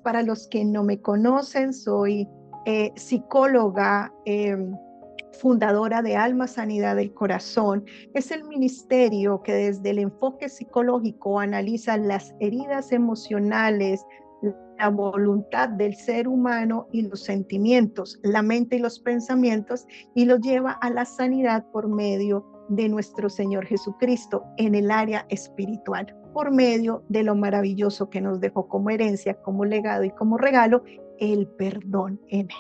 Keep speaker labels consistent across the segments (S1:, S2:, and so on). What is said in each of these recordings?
S1: para los que no me conocen, soy psicóloga, fundadora de Alma Sanidad del Corazón. Es el ministerio que desde el enfoque psicológico analiza las heridas emocionales, la voluntad del ser humano y los sentimientos, la mente y los pensamientos, y los lleva a la sanidad por medio de nuestro Señor Jesucristo en el área espiritual, por medio de lo maravilloso que nos dejó como herencia, como legado y como regalo, el perdón en él.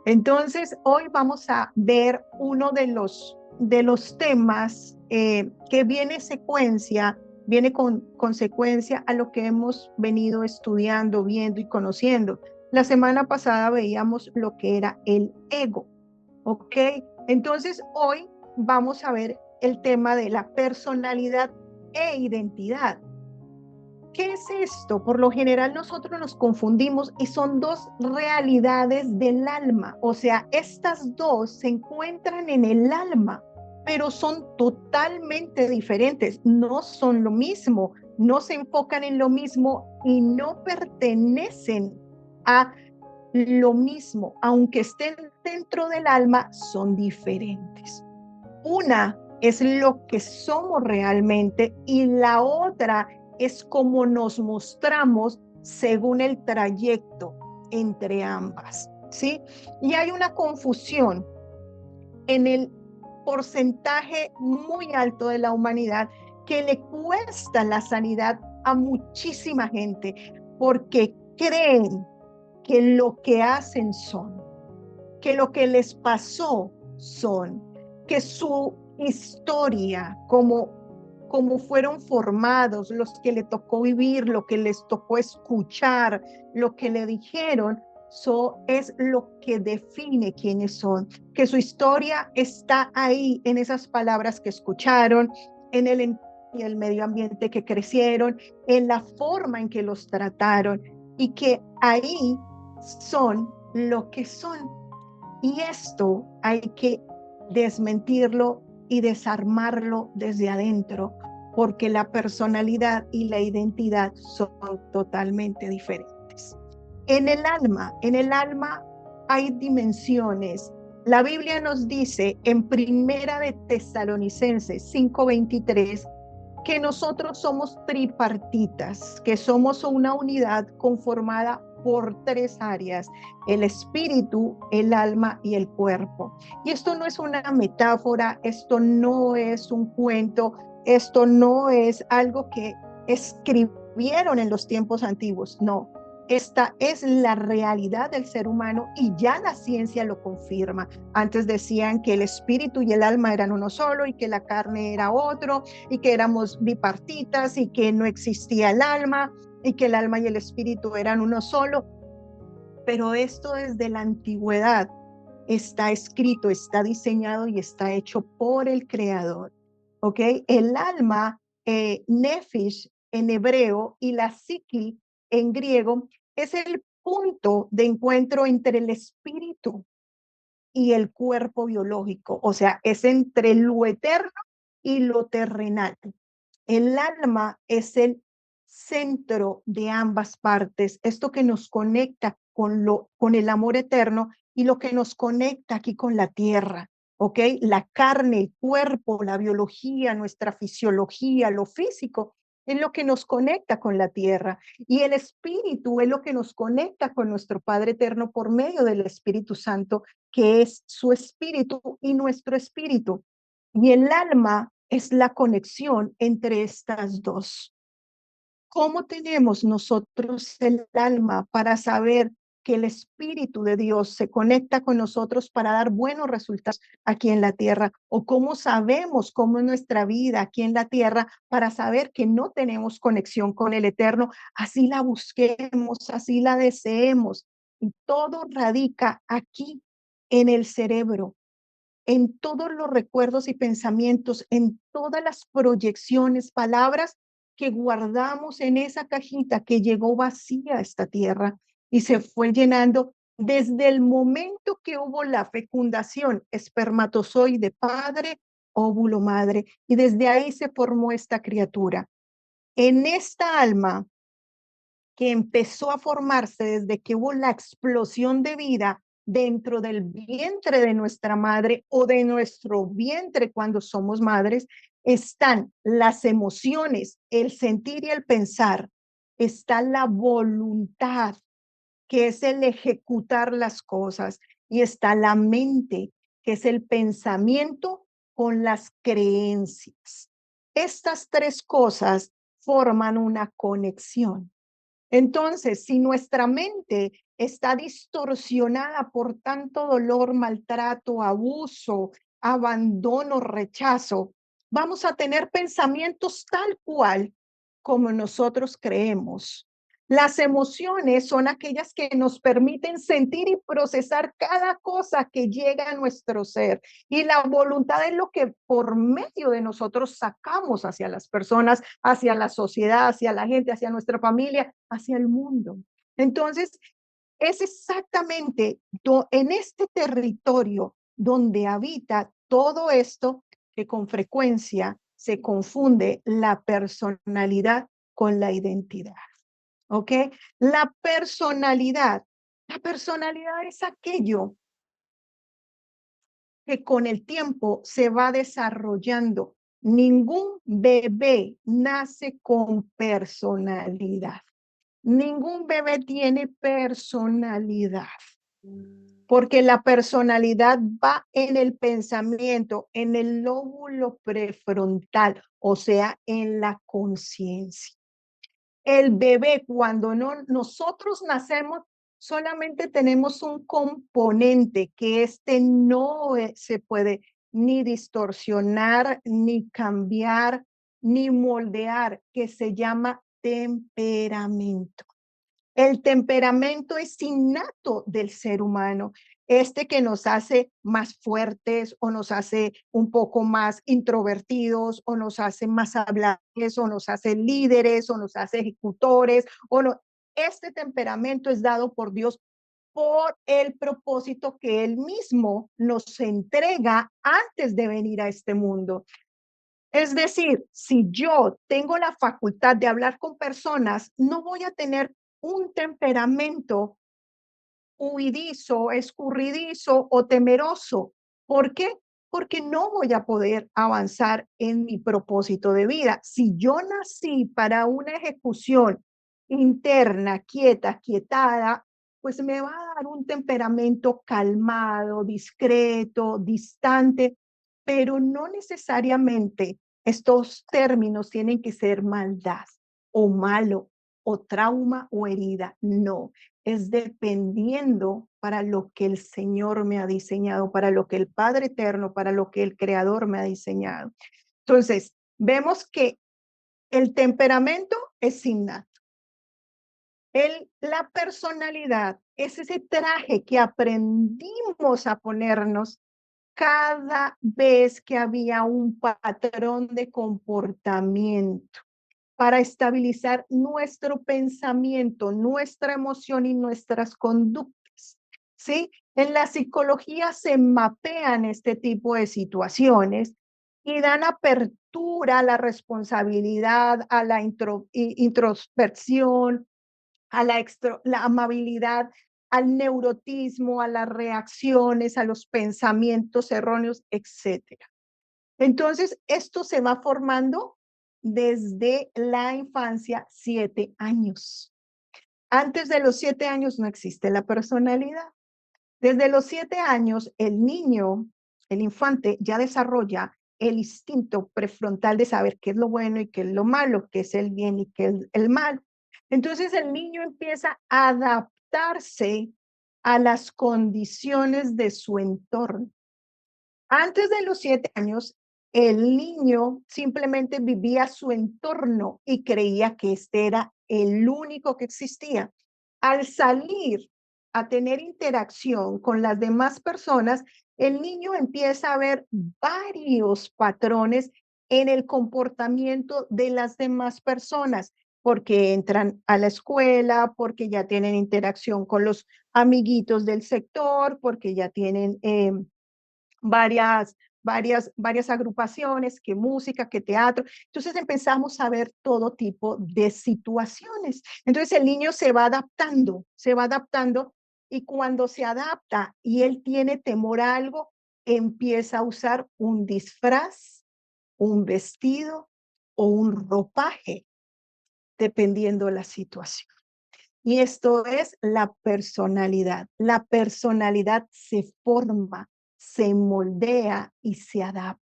S1: Entonces, hoy vamos a ver uno de los temas que viene con consecuencia a lo que hemos venido estudiando, viendo y conociendo. La semana pasada veíamos lo que era el ego, ¿ok? Entonces, hoy vamos a ver el tema de la personalidad e identidad. ¿Qué es esto? Por lo general nosotros nos confundimos y son dos realidades del alma. O sea, estas dos se encuentran en el alma, pero son totalmente diferentes. No son lo mismo, no se enfocan en lo mismo y no pertenecen a lo mismo. Aunque estén dentro del alma, son diferentes. Una es lo que somos realmente y la otra es cómo nos mostramos según el trayecto entre ambas, ¿sí? Y hay una confusión en el porcentaje muy alto de la humanidad que le cuesta la sanidad a muchísima gente porque creen que lo que hacen son, que lo que les pasó son, que su historia, como fueron formados, los que le tocó vivir, lo que les tocó escuchar, lo que le dijeron, es lo que define quiénes son, que su historia está ahí en esas palabras que escucharon, en el medio ambiente que crecieron, en la forma en que los trataron y que ahí son lo que son. Y esto hay que desmentirlo y desarmarlo desde adentro, porque la personalidad y la identidad son totalmente diferentes. En el alma hay dimensiones. La Biblia nos dice en Primera de Tesalonicenses 5:23 que nosotros somos tripartitas, que somos una unidad conformada por tres áreas: el espíritu, el alma y el cuerpo. Y esto no es una metáfora, esto no es un cuento, esto no es algo que escribieron en los tiempos antiguos, no. Esta es la realidad del ser humano y ya la ciencia lo confirma. Antes decían que el espíritu y el alma eran uno solo y que la carne era otro y que éramos bipartitas y que no existía el alma y que el alma y el espíritu eran uno solo. Pero esto desde la antigüedad está escrito, está diseñado y está hecho por el Creador. ¿Ok? El alma, nefesh en hebreo, y la psique en griego, es el punto de encuentro entre el espíritu y el cuerpo biológico. O sea, es entre lo eterno y lo terrenal. El alma es el centro de ambas partes, esto que nos conecta con el amor eterno y lo que nos conecta aquí con la tierra, ¿ok? La carne, el cuerpo, la biología, nuestra fisiología, lo físico, es lo que nos conecta con la tierra. Y el espíritu es lo que nos conecta con nuestro Padre eterno por medio del Espíritu Santo, que es su espíritu y nuestro espíritu. Y el alma es la conexión entre estas dos. ¿Cómo tenemos nosotros el alma para saber que el Espíritu de Dios se conecta con nosotros para dar buenos resultados aquí en la tierra? ¿O cómo sabemos cómo es nuestra vida aquí en la tierra para saber que no tenemos conexión con el Eterno? Así la busquemos, así la deseemos. Y todo radica aquí en el cerebro, en todos los recuerdos y pensamientos, en todas las proyecciones, palabras que guardamos en esa cajita que llegó vacía a esta tierra y se fue llenando desde el momento que hubo la fecundación, espermatozoide padre, óvulo madre, y desde ahí se formó esta criatura. En esta alma que empezó a formarse desde que hubo la explosión de vida dentro del vientre de nuestra madre o de nuestro vientre cuando somos madres, están las emociones, el sentir y el pensar, está la voluntad, que es el ejecutar las cosas, y está la mente, que es el pensamiento con las creencias. Estas tres cosas forman una conexión. Entonces, si nuestra mente está distorsionada por tanto dolor, maltrato, abuso, abandono, rechazo, vamos a tener pensamientos tal cual como nosotros creemos. Las emociones son aquellas que nos permiten sentir y procesar cada cosa que llega a nuestro ser. Y la voluntad es lo que por medio de nosotros sacamos hacia las personas, hacia la sociedad, hacia la gente, hacia nuestra familia, hacia el mundo. Entonces, es exactamente en este territorio donde habita todo esto que con frecuencia se confunde la personalidad con la identidad. ¿Ok? La personalidad es aquello que con el tiempo se va desarrollando. Ningún bebé nace con personalidad. Ningún bebé tiene personalidad, porque la personalidad va en el pensamiento, en el lóbulo prefrontal, o sea, en la conciencia. El bebé, cuando nosotros nacemos, solamente tenemos un componente que no se puede ni distorsionar, ni cambiar, ni moldear, que se llama temperamento. El temperamento es innato del ser humano, que nos hace más fuertes o nos hace un poco más introvertidos o nos hace más hablantes o nos hace líderes o nos hace ejecutores o no. Este temperamento es dado por Dios por el propósito que Él mismo nos entrega antes de venir a este mundo. Es decir, si yo tengo la facultad de hablar con personas, no voy a tener un temperamento huidizo, escurridizo o temeroso. ¿Por qué? Porque no voy a poder avanzar en mi propósito de vida. Si yo nací para una ejecución interna, quieta, quietada, pues me va a dar un temperamento calmado, discreto, distante, pero no necesariamente estos términos tienen que ser maldad o malo o trauma o herida. No, es dependiendo para lo que el Señor me ha diseñado, para lo que el Padre Eterno, para lo que el Creador me ha diseñado. Entonces, vemos que el temperamento es innato. La personalidad es ese traje que aprendimos a ponernos cada vez que había un patrón de comportamiento para estabilizar nuestro pensamiento, nuestra emoción y nuestras conductas, ¿sí? En la psicología se mapean este tipo de situaciones y dan apertura a la responsabilidad, a la introspección, a la amabilidad, al neurotismo, a las reacciones, a los pensamientos erróneos, etcétera. Entonces, esto se va formando desde la infancia, 7 años. Antes de los 7 años no existe la personalidad. Desde los 7 años, el niño, el infante, ya desarrolla el instinto prefrontal de saber qué es lo bueno y qué es lo malo, qué es el bien y qué es el mal. Entonces, el niño empieza a adaptarse a las condiciones de su entorno. Antes de los 7 años, el niño simplemente vivía su entorno y creía que este era el único que existía. Al salir a tener interacción con las demás personas, el niño empieza a ver varios patrones en el comportamiento de las demás personas, porque entran a la escuela, porque ya tienen interacción con los amiguitos del sector, porque ya tienen varias varias agrupaciones, que música, que teatro. Entonces empezamos a ver todo tipo de situaciones. Entonces el niño se va adaptando y cuando se adapta y él tiene temor a algo, empieza a usar un disfraz, un vestido o un ropaje, dependiendo de la situación. Y esto es la personalidad. La personalidad se forma, se moldea y se adapta.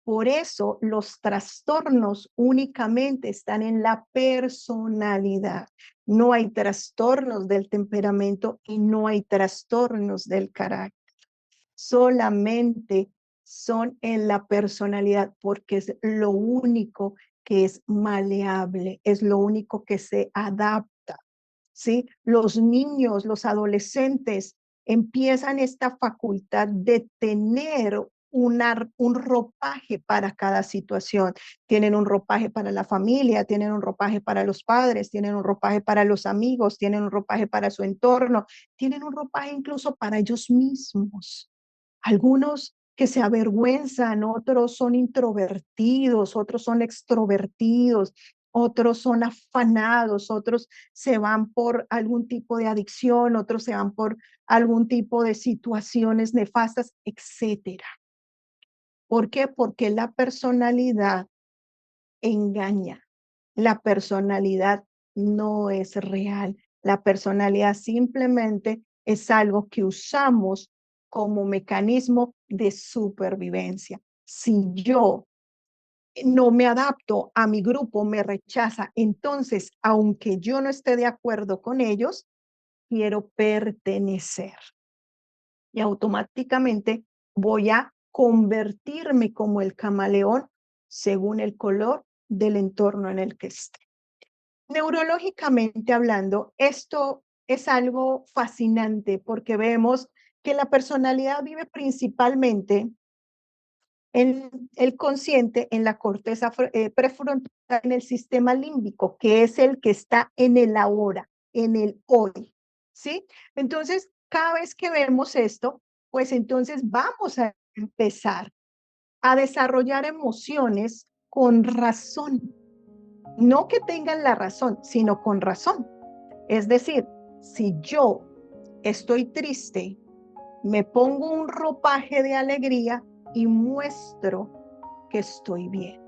S1: Por eso los trastornos únicamente están en la personalidad. No hay trastornos del temperamento y no hay trastornos del carácter. Solamente son en la personalidad porque es lo único que es maleable, es lo único que se adapta. ¿Sí? Los niños, los adolescentes empiezan esta facultad de tener un ropaje para cada situación. Tienen un ropaje para la familia, tienen un ropaje para los padres, tienen un ropaje para los amigos, tienen un ropaje para su entorno, tienen un ropaje incluso para ellos mismos. Algunos que se avergüenzan, otros son introvertidos, otros son extrovertidos, otros son afanados, otros se van por algún tipo de adicción, otros se van por algún tipo de situaciones nefastas, etcétera. ¿Por qué? Porque la personalidad engaña. La personalidad no es real. La personalidad simplemente es algo que usamos como mecanismo de supervivencia. Si yo no me adapto a mi grupo, me rechaza, entonces, aunque yo no esté de acuerdo con ellos, quiero pertenecer. Y automáticamente voy a convertirme como el camaleón según el color del entorno en el que esté. Neurológicamente hablando, esto es algo fascinante porque vemos que la personalidad vive principalmente en el consciente, en la corteza prefrontal, en el sistema límbico, que es el que está en el ahora, en el hoy, ¿sí? Entonces, cada vez que vemos esto, pues entonces vamos a empezar a desarrollar emociones con razón. No que tengan la razón, sino con razón. Es decir, si yo estoy triste, me pongo un ropaje de alegría y muestro que estoy bien.